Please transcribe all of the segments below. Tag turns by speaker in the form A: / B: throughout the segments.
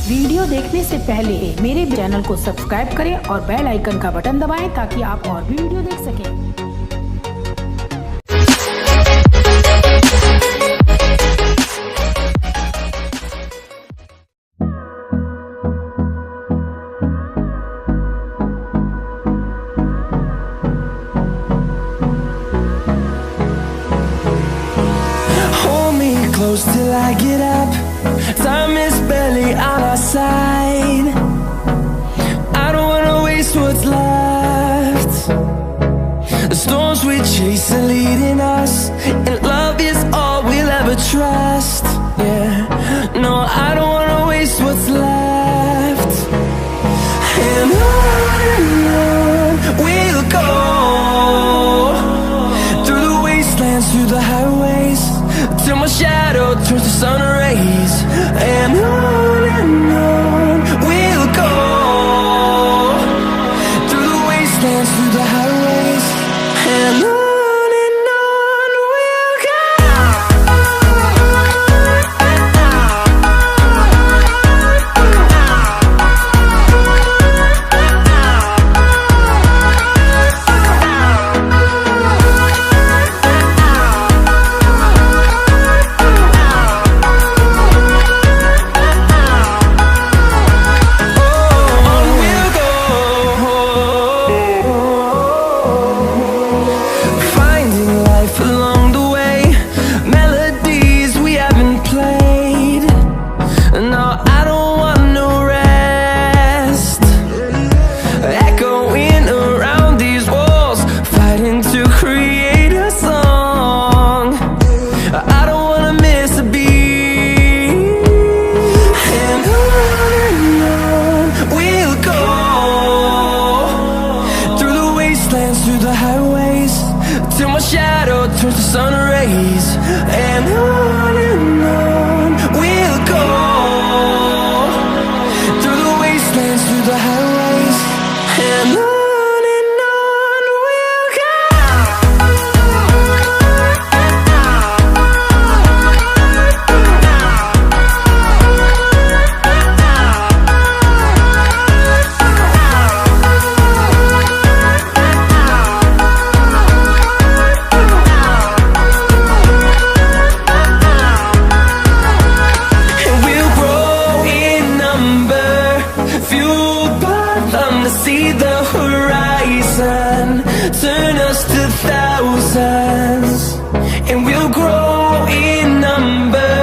A: Video देखने से पहले मेरे चैनल को सब्सक्राइब करें और बेल आइकन का बटन दबाएं ताकि आप और भी वीडियो देख सकें।
B: Close till I get up. Time is barely on our side. I don't wanna waste what's left. The storms we chase are leading us, and love is all we'll ever trust. Yeah, no, I don't wanna waste what's left. And on we'll go, through the wastelands, through the highways, till my shadow turns to sun rays. And on we'll go, through the wastelands, through the highways, and on we'll go. Through the highways, till my shadow turns to sun rays. And on we'll go, through the wastelands, through the highways, and on we'll go. See the horizon turn us to thousands, and we'll grow in number,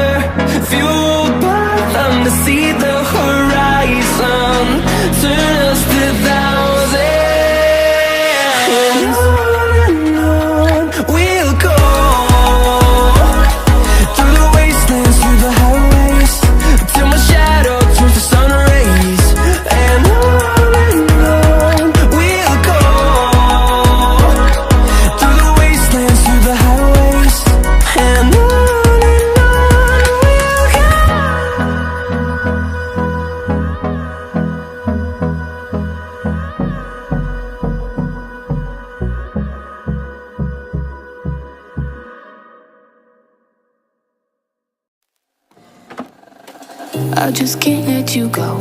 B: fueled by them. To see the horizon turn us to thousands, and on we'll go, through the wastelands, through the highways, till my shadow turns to sun rays. And
C: I just can't let you go.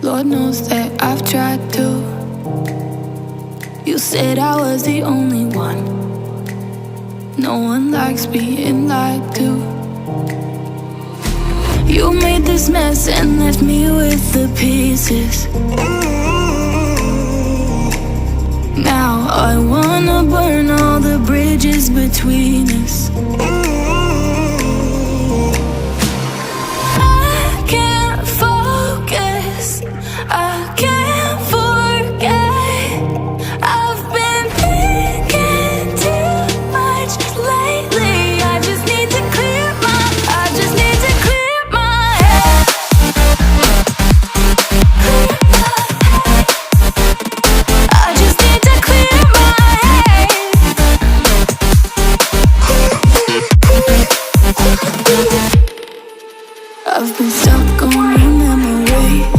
C: Lord knows that I've tried to. You said I was the only one. No one likes being lied to. You made this mess and left me with the pieces. Now I wanna burn all the bridges between us. I've been stuck on your memory.